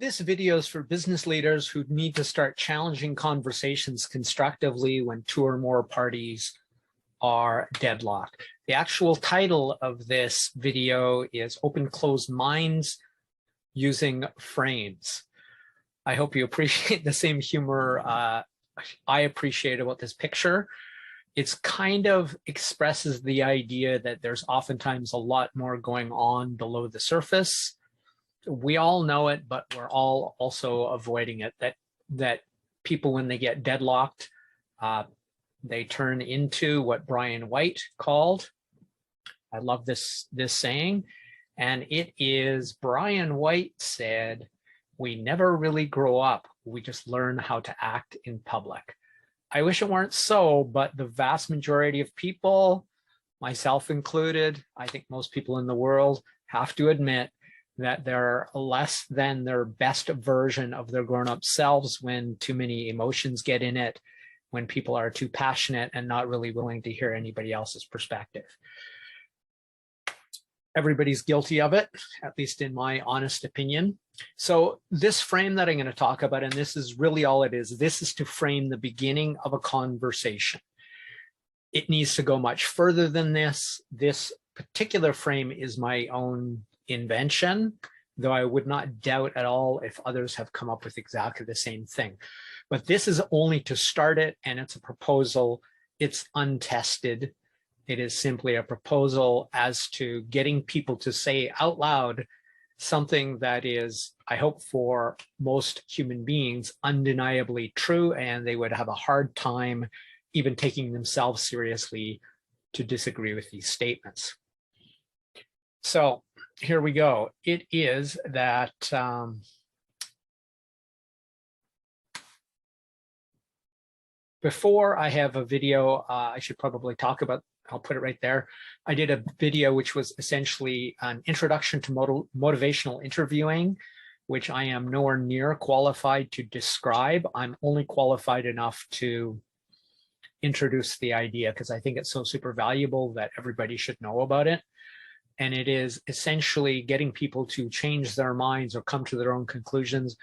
This video is for business leaders who need to start challenging conversations constructively when two or more parties are deadlocked. The actual title of this video is Open Closed Minds Using Frames. I hope you appreciate the same humor I appreciate about this picture. It's kind of expresses the idea that there's oftentimes a lot more going on below the surface. We all know it, but we're all also avoiding it, that people, when they get deadlocked, they turn into what Bryan White called, I love this saying, and it is, Bryan White said, "We never really grow up, we just learn how to act in public." I wish it weren't so, but the vast majority of people, myself included, I think most people in the world, have to admit that they're less than their best version of their grown-up selves when too many emotions get in it, when people are too passionate and not really willing to hear anybody else's perspective. Everybody's guilty of it, at least in my honest opinion. So this frame that I'm going to talk about, and this is really all it is, this is to frame the beginning of a conversation. It needs to go much further than this. This particular frame is my own invention, though I would not doubt at all if others have come up with exactly the same thing. But this is only to start it, and it's a proposal. It's untested. It is simply a proposal as to getting people to say out loud something that is, I hope for most human beings, undeniably true, and they would have a hard time even taking themselves seriously to disagree with these statements. So here we go. It is that before I have a video, I should probably talk about, I'll put it right there. I did a video which was essentially an introduction to motivational interviewing, which I am nowhere near qualified to describe. I'm only qualified enough to introduce the idea because I think it's so super valuable that everybody should know about it. And it is essentially getting people to change their minds or come to their own conclusions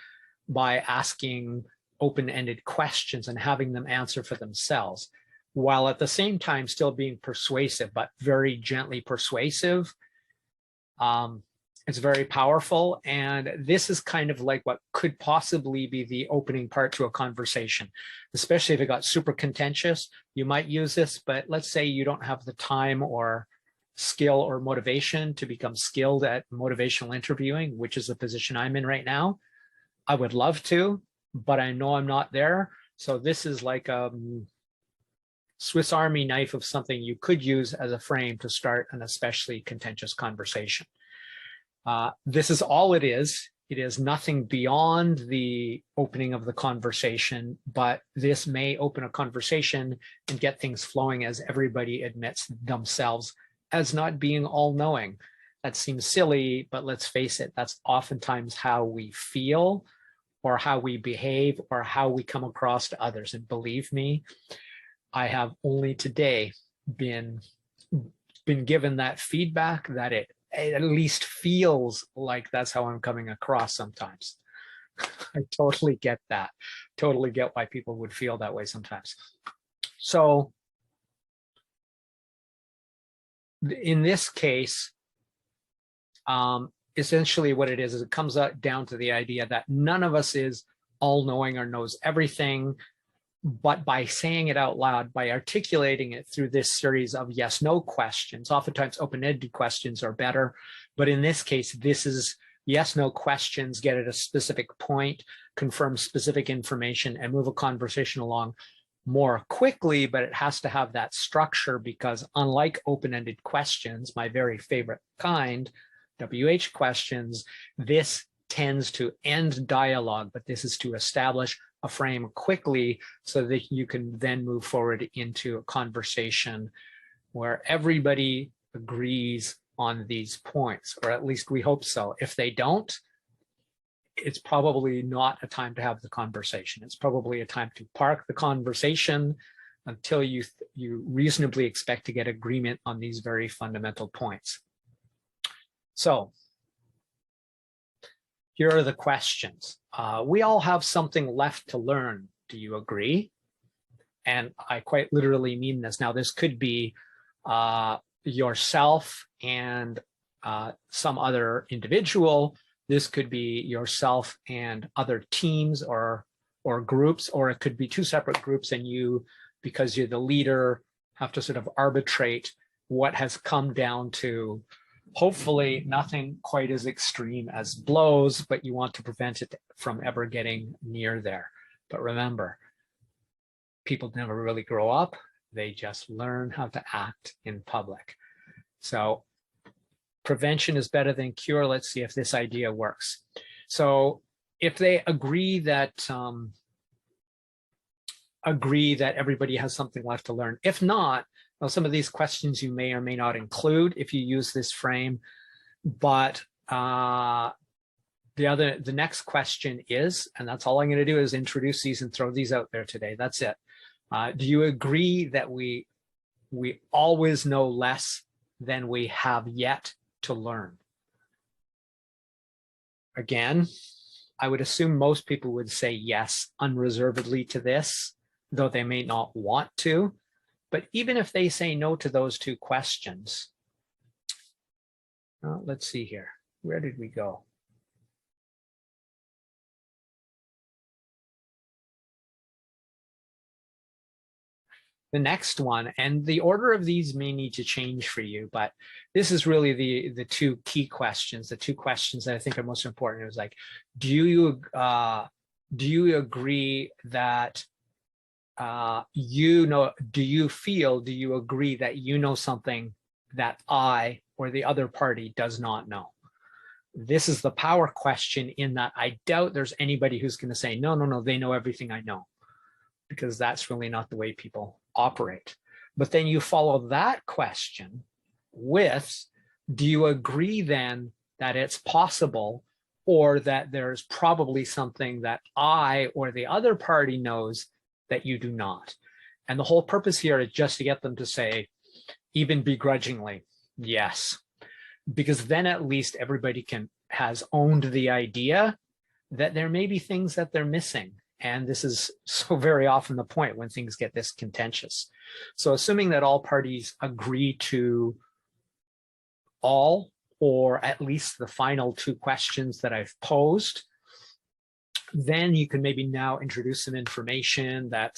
by asking open-ended questions and having them answer for themselves, while at the same time still being persuasive, but very gently persuasive. It's very powerful. And this is kind of like what could possibly be the opening part to a conversation, especially if it got super contentious. You might use this, but let's say you don't have the time or skill or motivation to become skilled at motivational interviewing, which is the position I'm in right now. I would love to, but I know I'm not there. So this is like a Swiss Army knife of something you could use as a frame to start an especially contentious conversation. This is all it is. It is nothing beyond the opening of the conversation, but this may open a conversation and get things flowing as everybody admits themselves as not being all-knowing. That seems silly, but let's face it, that's oftentimes how we feel or how we behave or how we come across to others. And believe me, I have only today been given that feedback that it at least feels like that's how I'm coming across sometimes. I totally get that. Totally get why people would feel that way sometimes. So in this case, essentially what it is it comes down to the idea that none of us is all-knowing or knows everything, but by saying it out loud, by articulating it through this series of yes-no questions, oftentimes open-ended questions are better, but in this case, this is yes-no questions, get at a specific point, confirm specific information, and move a conversation along more quickly, but it has to have that structure because unlike open-ended questions, my very favorite kind, WH questions, this tends to end dialogue, but this is to establish a frame quickly so that you can then move forward into a conversation where everybody agrees on these points, or at least we hope so. If they don't, it's probably not a time to have the conversation. It's probably a time to park the conversation until you reasonably expect to get agreement on these very fundamental points. So Here are the questions. We all have something left to learn. Do you agree? And I quite literally mean this. Now, this could be yourself and some other individual. This could be yourself and other teams or groups, or it could be two separate groups, and you, because you're the leader, have to sort of arbitrate what has come down to hopefully nothing quite as extreme as blows, but you want to prevent it from ever getting near there. But remember, people never really grow up. They just learn how to act in public. So prevention is better than cure. Let's see if this idea works. So if they agree that everybody has something left to learn. If not, well, some of these questions you may or may not include if you use this frame. But the next question is, and that's all I'm going to do is introduce these and throw these out there today. That's it. Do you agree that we always know less than we have yet to learn? Again, I would assume most people would say yes unreservedly to this, though they may not want to. But even if they say no to those two questions, let's see here. Where did we go? The next one, and the order of these may need to change for you, but this is really the two key questions, the two questions that I think are most important. It was like, do you agree that do you agree that you know something that I or the other party does not know? This is the power question, in that I doubt there's anybody who's going to say, no, they know everything I know, because that's really not the way people operate. But then you follow that question with, do you agree then that it's possible, or that there's probably something that I or the other party knows that you do not? And the whole purpose here is just to get them to say, even begrudgingly, yes, because then at least everybody has owned the idea that there may be things that they're missing. And this is so very often the point when things get this contentious. So assuming that all parties agree to all, or at least the final two questions that I've posed, then you can maybe now introduce some information that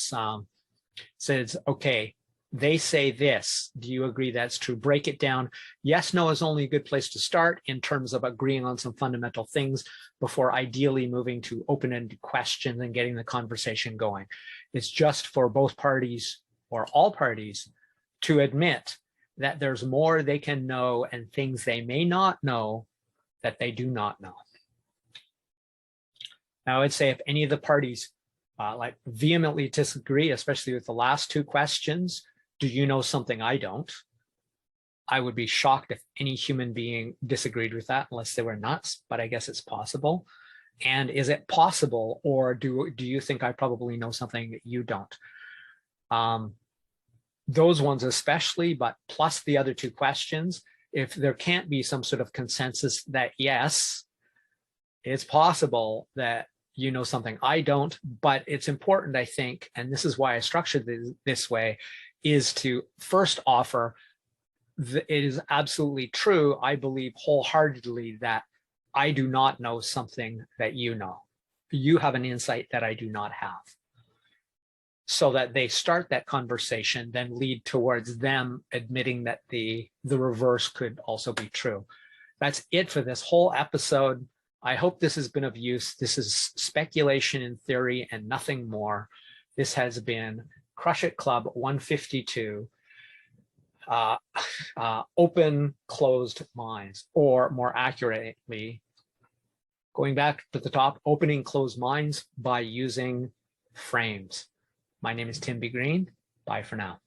says, okay, they say this. Do you agree that's true? Break it down. Yes, no is only a good place to start in terms of agreeing on some fundamental things before ideally moving to open-ended questions and getting the conversation going. It's just for both parties or all parties to admit that there's more they can know and things they may not know that they do not know. Now, I would say if any of the parties like vehemently disagree, especially with the last two questions, do you know something I don't? I would be shocked if any human being disagreed with that, unless they were nuts, but I guess it's possible. And is it possible, or do you think I probably know something that you don't? Those ones especially, but plus the other two questions, if there can't be some sort of consensus that yes, it's possible that you know something I don't, but it's important, I think, and this is why I structured this way, is to first offer, it is absolutely true, I believe wholeheartedly, that I do not know something that you know. You have an insight that I do not have. So that they start that conversation, then lead towards them admitting that the reverse could also be true. That's it for this whole episode. I hope this has been of use. This is speculation in theory and nothing more. This has been Crush It Club 152, open, closed minds, or more accurately, going back to the top, opening closed minds by using frames. My name is Tim B. Green. Bye for now.